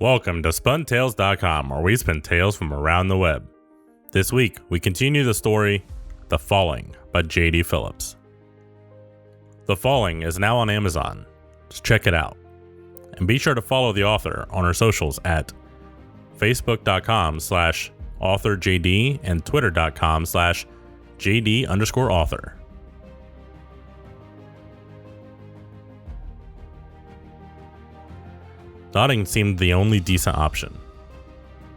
Welcome to SpunTales.com, where we spin tales from around the web. This week, we continue the story, The Falling by J.D. Phillips. The Falling is now on Amazon. Just check it out. And be sure to follow the author on her socials at facebook.com/authorjd and twitter.com/JD_author. Nodding seemed the only decent option.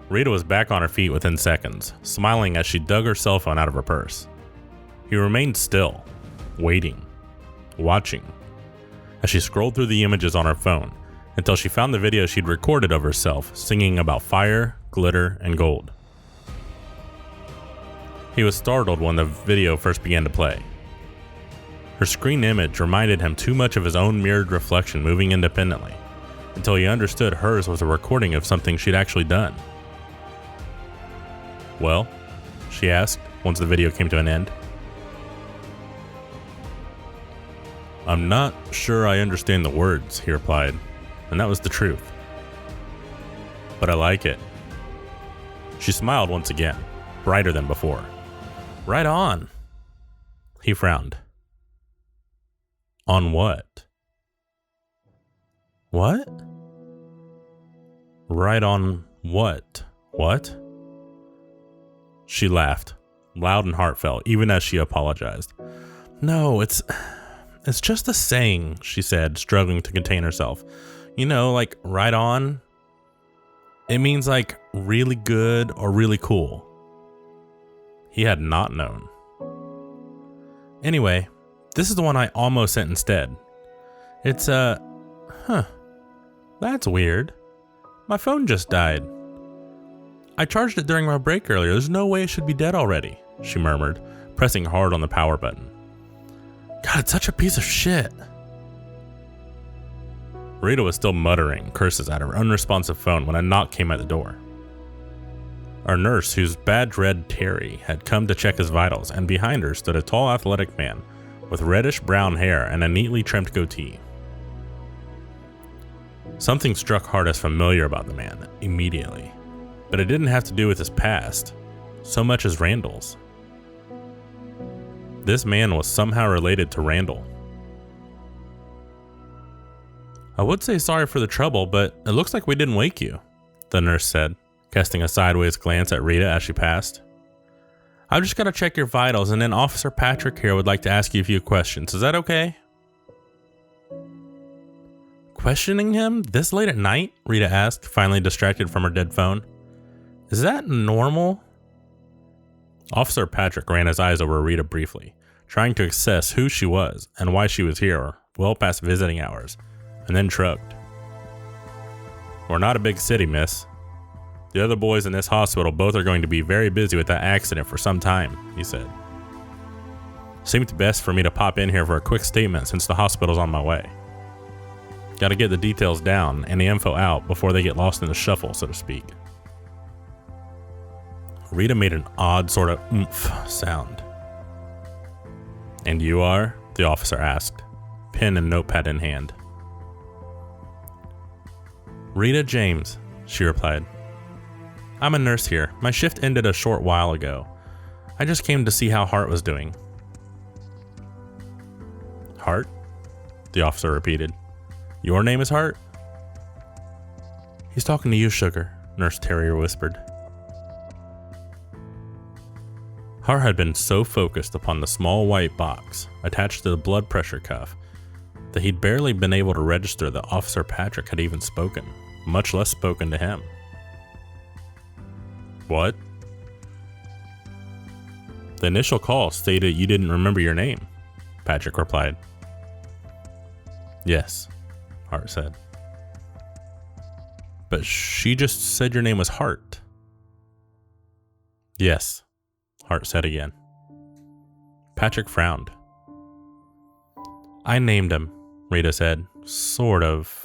Rita was back on her feet within seconds, smiling as she dug her cell phone out of her purse. He remained still, waiting, watching, as she scrolled through the images on her phone until she found the video she'd recorded of herself singing about fire, glitter, and gold. He was startled when the video first began to play. Her screen image reminded him too much of his own mirrored reflection moving independently, until he understood hers was a recording of something she'd actually done. "Well?" she asked once the video came to an end. "I'm not sure I understand the words," he replied, and that was the truth. "But I like it." She smiled once again, brighter than before. "Right on." He frowned. "On what?" "What?" "Right on what? What?" She laughed, loud and heartfelt, even as she apologized. "No, it's just a saying," she said, struggling to contain herself. "You know, like right on. It means like really good or really cool." He had not known. "Anyway, this is the one I almost sent instead. It's that's weird. My phone just died. I charged it during my break earlier. There's no way it should be dead already," she murmured, pressing hard on the power button. "God, it's such a piece of shit." Rita was still muttering curses at her unresponsive phone when a knock came at the door. Our nurse, whose badge read Terry, had come to check his vitals, and behind her stood a tall, athletic man with reddish-brown hair and a neatly trimmed goatee. Something struck Hartt as familiar about the man immediately, but it didn't have to do with his past so much as Randall's. This man was somehow related to Randall. "I would say sorry for the trouble, but it looks like we didn't wake you," the nurse said, casting a sideways glance at Rita as she passed. "I've just got to check your vitals, and then Officer Patrick here would like to ask you a few questions. Is that okay?" "Questioning him this late at night?" Rita asked, finally distracted from her dead phone. "Is that normal?" Officer Patrick ran his eyes over Rita briefly, trying to assess who she was and why she was here well past visiting hours, and then shrugged. "We're not a big city, miss. The other boys in this hospital both are going to be very busy with that accident for some time," he said. "Seemed best for me to pop in here for a quick statement since the hospital's on my way. Got to get the details down and the info out before they get lost in the shuffle, so to speak." Rita made an odd sort of oomph sound. "And you are?" the officer asked, pen and notepad in hand. "Rita James," she replied. "I'm a nurse here. My shift ended a short while ago. I just came to see how Hartt was doing." "Hartt?" the officer repeated. "Your name is Hartt?" "He's talking to you, Sugar," Nurse Terrier whispered. Hartt had been so focused upon the small white box attached to the blood pressure cuff that he'd barely been able to register that Officer Patrick had even spoken, much less spoken to him. "What?" "The initial call stated you didn't remember your name," Patrick replied. "Yes," Hartt said. "But she just said your name was Hartt." "Yes," Hartt said again. Patrick frowned. "I named him," Rita said. Sort of.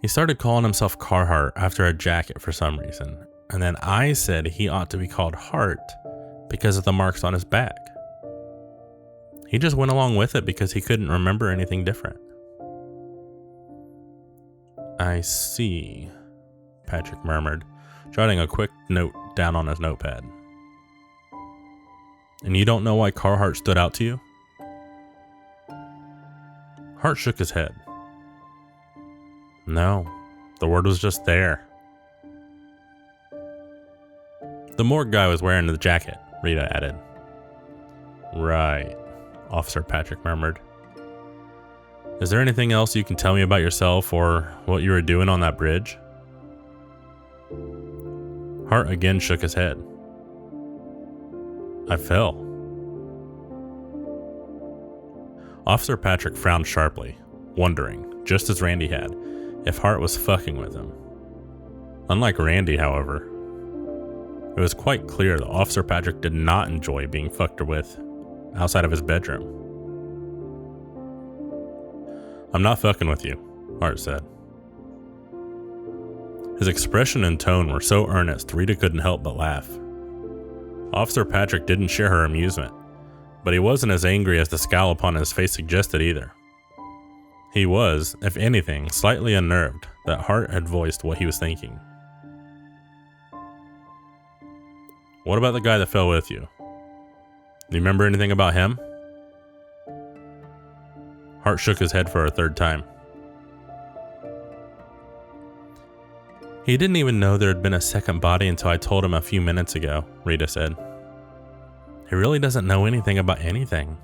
"He started calling himself Carhartt after a jacket for some reason, and then I said he ought to be called Hartt because of the marks on his back. He just went along with it because he couldn't remember anything different. I see, Patrick murmured, jotting a quick note down on his notepad. And you don't know why Hartt stood out to you? Hartt shook his head. No, the word was just there. The morgue guy was wearing the jacket, Rita added. Right, Officer Patrick murmured. Is there anything else you can tell me about yourself or what you were doing on that bridge? Hartt again shook his head. I fell. Officer Patrick frowned sharply, wondering, just as Randy had, if Hartt was fucking with him. Unlike Randy, however, it was quite clear that Officer Patrick did not enjoy being fucked with outside of his bedroom. I'm not fucking with you, Hartt said. His expression and tone were so earnest, Rita couldn't help but laugh. Officer Patrick didn't share her amusement, but he wasn't as angry as the scowl upon his face suggested either. He was, if anything, slightly unnerved that Hartt had voiced what he was thinking. What about the guy that fell with you? Do you remember anything about him? Hartt shook his head for a third time. He didn't even know there had been a second body until I told him a few minutes ago, Rita said. He really doesn't know anything about anything.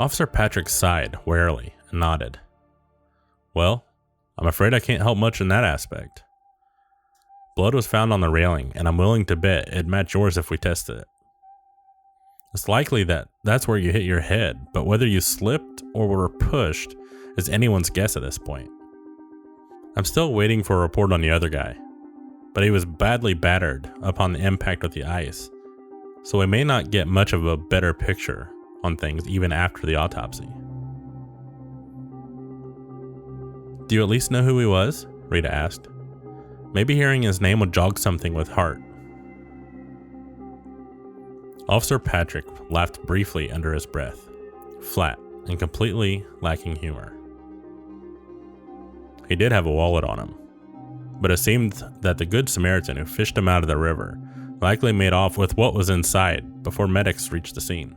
Officer Patrick sighed warily and nodded. Well, I'm afraid I can't help much in that aspect. Blood was found on the railing, and I'm willing to bet it'd match yours if we tested it. It's likely that that's where you hit your head, but whether you slipped or were pushed is anyone's guess at this point. I'm still waiting for a report on the other guy, but he was badly battered upon the impact with the ice, so we may not get much of a better picture on things even after the autopsy. Do you at least know who he was? Rita asked. Maybe hearing his name would jog something with Hartt. Officer Patrick laughed briefly under his breath, flat and completely lacking humor. He did have a wallet on him, but it seemed that the Good Samaritan who fished him out of the river likely made off with what was inside before medics reached the scene.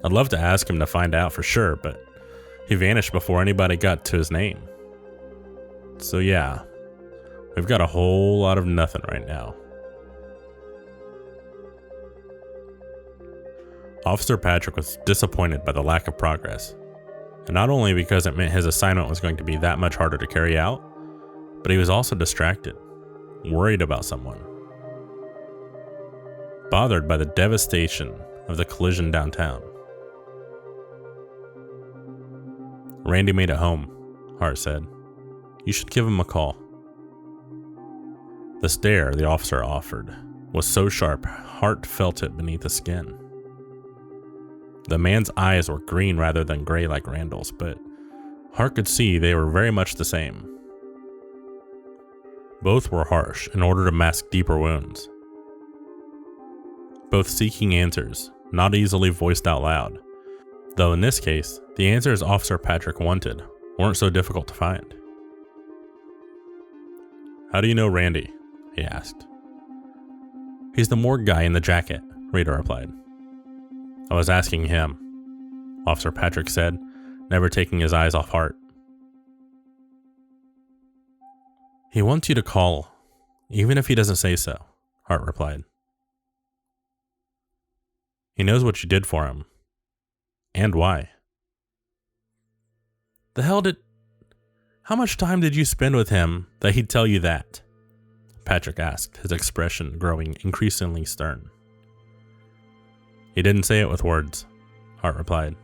I'd love to ask him to find out for sure, but he vanished before anybody got to his name. So yeah, we've got a whole lot of nothing right now. Officer Patrick was disappointed by the lack of progress, and not only because it meant his assignment was going to be that much harder to carry out, but he was also distracted, worried about someone. Bothered by the devastation of the collision downtown. Randy made it home, Hartt said. You should give him a call. The stare the officer offered was so sharp, Hartt felt it beneath the skin. The man's eyes were green rather than gray like Randall's, but Hartt could see they were very much the same. Both were harsh in order to mask deeper wounds. Both seeking answers, not easily voiced out loud, though in this case, the answers Officer Patrick wanted weren't so difficult to find. How do you know Randy? He asked. He's the morgue guy in the jacket, Rita replied. I was asking him, Officer Patrick said, never taking his eyes off Hartt. He wants you to call, even if he doesn't say so, Hartt replied. He knows what you did for him. And why. How much time did you spend with him that he'd tell you that? Patrick asked, his expression growing increasingly stern. He didn't say it with words, Hartt replied.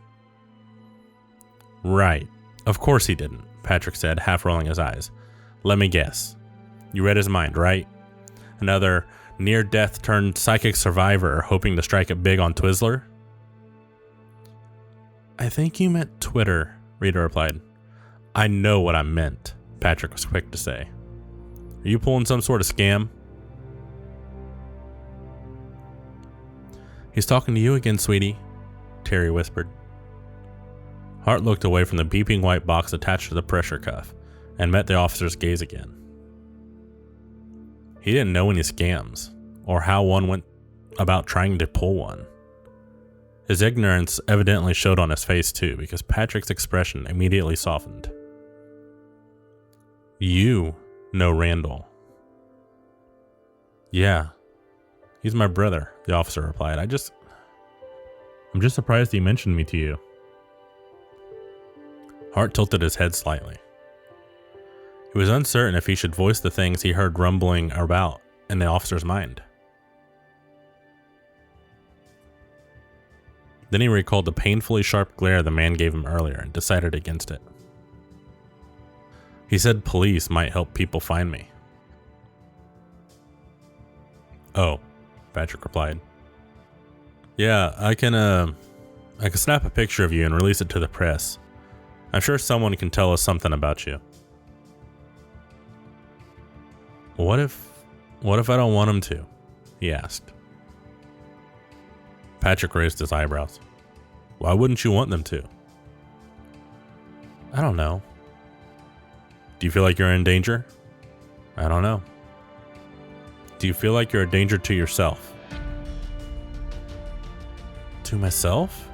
Right. Of course he didn't, Patrick said, half rolling his eyes. Let me guess. You read his mind, right? Another near-death turned psychic survivor hoping to strike it big on Twizzler? I think you meant Twitter, Rita replied. I know what I meant, Patrick was quick to say. Are you pulling some sort of scam? He's talking to you again, sweetie, Terry whispered. Hartt looked away from the beeping white box attached to the pressure cuff and met the officer's gaze again. He didn't know any scams or how one went about trying to pull one. His ignorance evidently showed on his face too, because Patrick's expression immediately softened. You know Randall. Yeah, he's my brother, the officer replied. I'm just surprised he mentioned me to you. Hartt tilted his head slightly. He was uncertain if he should voice the things he heard rumbling about in the officer's mind. Then he recalled the painfully sharp glare the man gave him earlier and decided against it. He said police might help people find me. Oh, Patrick replied. Yeah, I can snap a picture of you and release it to the press. I'm sure someone can tell us something about you. What if I don't want him to? He asked. Patrick raised his eyebrows. Why wouldn't you want them to? I don't know. Do you feel like you're in danger? I don't know. Do you feel like you're a danger to yourself? To myself?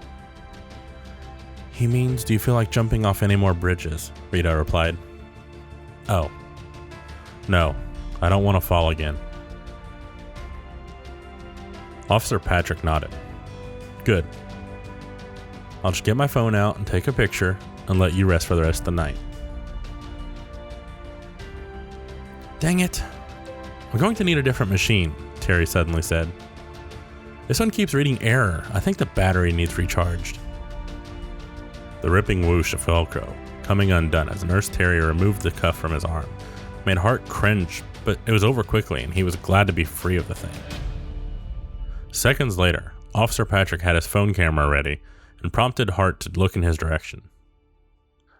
He means, do you feel like jumping off any more bridges? Rita replied. Oh. No, I don't want to fall again. Officer Patrick nodded. Good. I'll just get my phone out and take a picture and let you rest for the rest of the night. Dang it. I'm going to need a different machine, Terry suddenly said. This one keeps reading error. I think the battery needs recharged. The ripping whoosh of Velcro, coming undone as Nurse Terry removed the cuff from his arm, made Hartt cringe, but it was over quickly and he was glad to be free of the thing. Seconds later, Officer Patrick had his phone camera ready and prompted Hartt to look in his direction.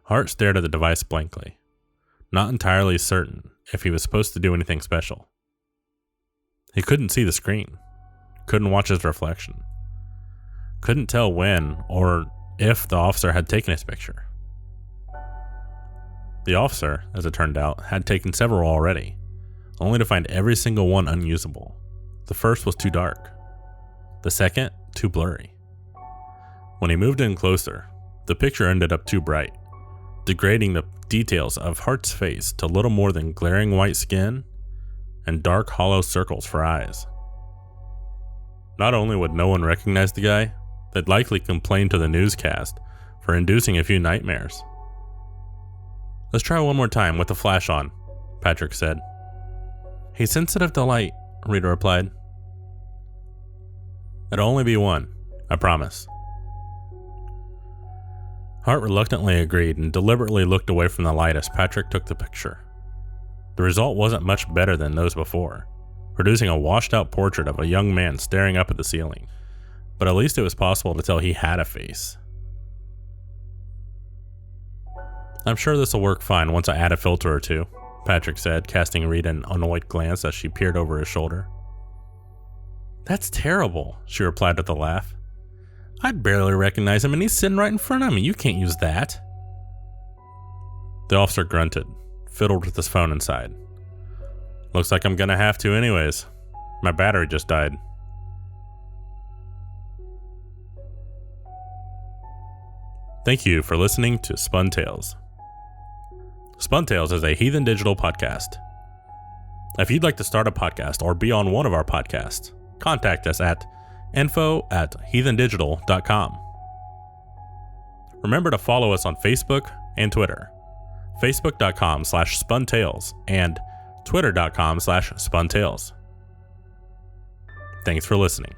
Hartt stared at the device blankly, not entirely certain if he was supposed to do anything special. He couldn't see the screen, couldn't watch his reflection, couldn't tell when or if the officer had taken his picture. The officer, as it turned out, had taken several already, only to find every single one unusable. The first was too dark. The second, too blurry. When he moved in closer, the picture ended up too bright, degrading the details of Hart's face to little more than glaring white skin and dark hollow circles for eyes. Not only would no one recognize the guy, they'd likely complain to the newscast for inducing a few nightmares. Let's try one more time with the flash on, Patrick said. He's sensitive to light, Rita replied. It'll only be one, I promise. Hartt reluctantly agreed and deliberately looked away from the light as Patrick took the picture. The result wasn't much better than those before, producing a washed-out portrait of a young man staring up at the ceiling, but at least it was possible to tell he had a face. I'm sure this will work fine once I add a filter or two, Patrick said, casting Rita an annoyed glance as she peered over his shoulder. That's terrible, she replied with a laugh. I'd barely recognize him and he's sitting right in front of me. You can't use that. The officer grunted, fiddled with his phone inside. Looks like I'm gonna have to anyways. My battery just died. Thank you for listening to SpunTales. SpunTales is a Heathen Digital podcast. If you'd like to start a podcast or be on one of our podcasts, contact us at info@heathendigital.com. Remember to follow us on Facebook and Twitter, facebook.com/SpunTales and twitter.com/SpunTales. Thanks for listening.